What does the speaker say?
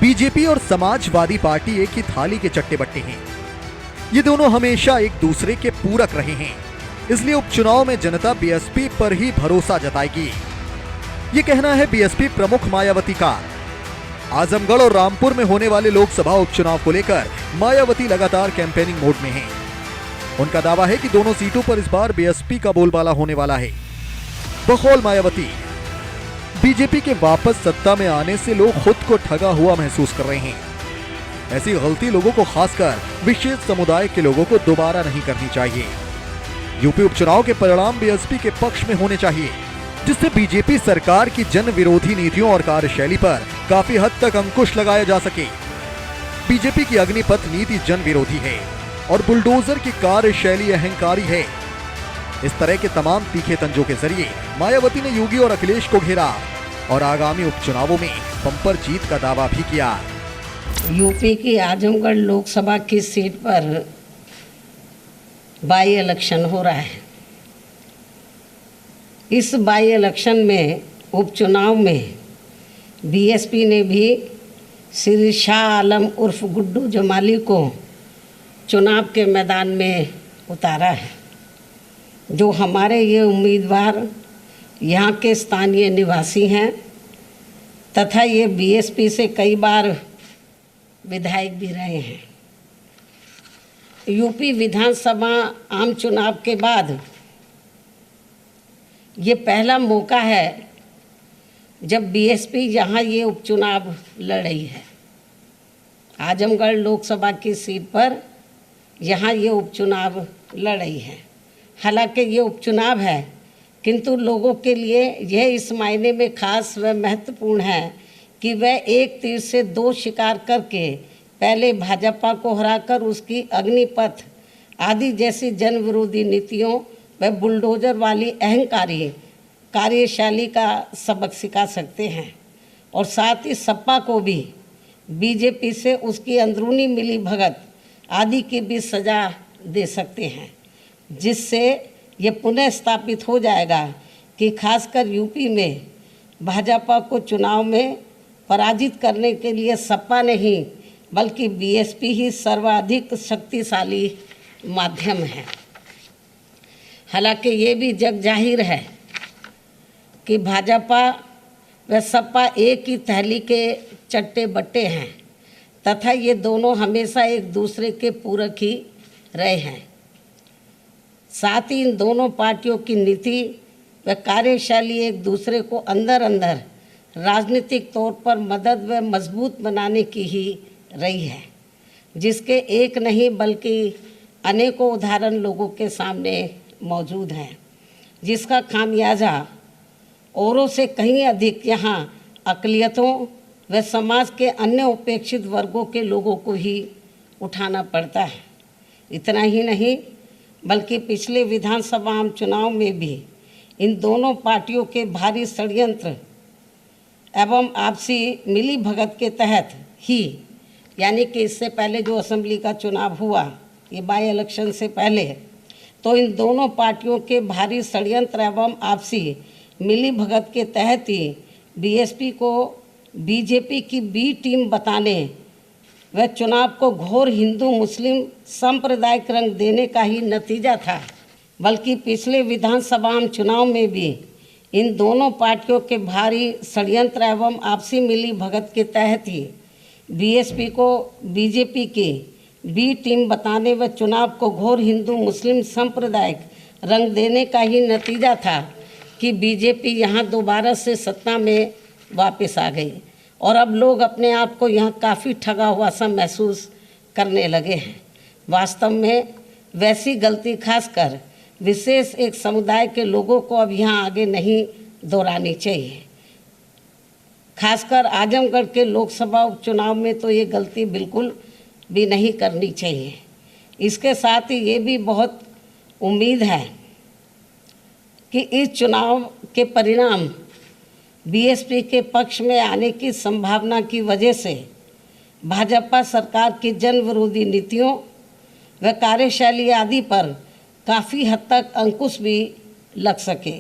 BJP और Samajwadi party एक ही थाली के चट्टे बट्टे हैं। ये दोनों हमेशा एक दूसरे के पूरक रहे हैं, इसलिए उपचुनाव में जनता बीएसपी पर ही भरोसा जताएगी। ये कहना है बीएसपी प्रमुख मायावती का। आजमगढ़ और रामपुर में होने वाले लोकसभा उपचुनाव को लेकर मायावती लगातार कैंपेनिंग मोड में हैं। उनका दावा है कि दोनों सीटों पर इस बार बीएसपी का बोलबाला होने वाला है। बकौल मायावती, बीजेपी के वापस सत्ता में आने से लोग खुद को ठगा हुआ महसूस कर रहे हैं। ऐसी गलती लोगों को, खासकर विशेष समुदाय के लोगों को दोबारा नहीं करनी चाहिए। यूपी उपचुनाव के परिणाम बीएसपी के पक्ष में होने चाहिए, जिससे बीजेपी सरकार की जन विरोधी नीतियों और कार्यशैली पर काफी हद तक अंकुश लगाया जा सके। बीजेपी की अग्निपथ नीति जन विरोधी है और बुलडोजर की कार्यशैली अहंकारी है। इस तरह के तमाम तीखे तंजों के जरिए मायावती ने योगी और अखिलेश को घेरा और आगामी उपचुनावों में बम्पर जीत का दावा भी किया। यूपी की आजमगढ़ लोकसभा की सीट पर बाई इलेक्शन हो रहा है। इस बाई इलेक्शन में, उपचुनाव में बीएसपी ने भी श्री शाह आलम उर्फ गुड्डू जमाली को चुनाव के मैदान में उतारा है। जो हमारे ये उम्मीदवार यहाँ के स्थानीय निवासी हैं तथा ये बीएसपी से कई बार विधायक भी रहे हैं। यूपी विधानसभा आम चुनाव के बाद ये पहला मौका है जब बीएसपी यहाँ ये उपचुनाव लड़ रही है। आजमगढ़ लोकसभा की सीट पर यहाँ ये उपचुनाव लड़ रही है। हालांकि ये उपचुनाव है, किंतु लोगों के लिए यह इस मायने में खास व महत्वपूर्ण है कि वह एक तीर से दो शिकार करके पहले भाजपा को हराकर उसकी अग्निपथ आदि जैसी जन विरोधी नीतियों व बुलडोजर वाली अहंकारी कार्यशैली का सबक सिखा सकते हैं और साथ ही सपा को भी बीजेपी से उसकी अंदरूनी मिली भगत आदि की भी सजा दे सकते हैं, जिससे ये पुनः स्थापित हो जाएगा कि खासकर यूपी में भाजपा को चुनाव में पराजित करने के लिए सपा नहीं बल्कि बीएसपी ही सर्वाधिक शक्तिशाली माध्यम है। हालांकि ये भी जग जाहिर है कि भाजपा व सपा एक ही थैली के चट्टे बट्टे हैं तथा ये दोनों हमेशा एक दूसरे के पूरक ही रहे हैं। साथ ही इन दोनों पार्टियों की नीति व कार्यशैली एक दूसरे को अंदर अंदर राजनीतिक तौर पर मदद व मजबूत बनाने की ही रही है, जिसके एक नहीं बल्कि अनेकों उदाहरण लोगों के सामने मौजूद हैं, जिसका खामियाजा औरों से कहीं अधिक यहाँ अक़लियतों व समाज के अन्य उपेक्षित वर्गों के लोगों को ही उठाना पड़ता है। इतना ही नहीं बल्कि पिछले विधानसभा आम चुनाव में भी इन दोनों पार्टियों के भारी षड्यंत्र एवं आपसी मिली भगत के तहत ही, यानी कि इससे पहले जो असेंबली का चुनाव हुआ, ये बाई इलेक्शन से पहले, तो इन दोनों पार्टियों के भारी षड्यंत्र एवं आपसी मिली भगत के तहत ही बीएसपी को बीजेपी की बी टीम बताने व चुनाव को घोर हिंदू मुस्लिम सांप्रदायिक रंग देने का ही नतीजा था। बल्कि पिछले विधानसभा आम चुनाव में भी इन दोनों पार्टियों के भारी षड्यंत्र एवं आपसी मिली भगत के तहत ही बीएसपी को बीजेपी की बी टीम बताने व चुनाव को घोर हिंदू मुस्लिम सांप्रदायिक रंग देने का ही नतीजा था कि बीजेपी यहाँ दोबारा से सत्ता में वापस आ गई और अब लोग अपने आप को यहाँ काफ़ी ठगा हुआ सा महसूस करने लगे हैं। वास्तव में वैसी गलती खासकर विशेष एक समुदाय के लोगों को अब यहाँ आगे नहीं दोहरानी चाहिए। खासकर आजमगढ़ के लोकसभा उपचुनाव में तो ये गलती बिल्कुल भी नहीं करनी चाहिए। इसके साथ ही ये भी बहुत उम्मीद है कि इस चुनाव के परिणाम बीएसपी के पक्ष में आने की संभावना की वजह से भाजपा सरकार की जन विरोधी नीतियों व कार्यशैली आदि पर काफ़ी हद तक अंकुश भी लग सके।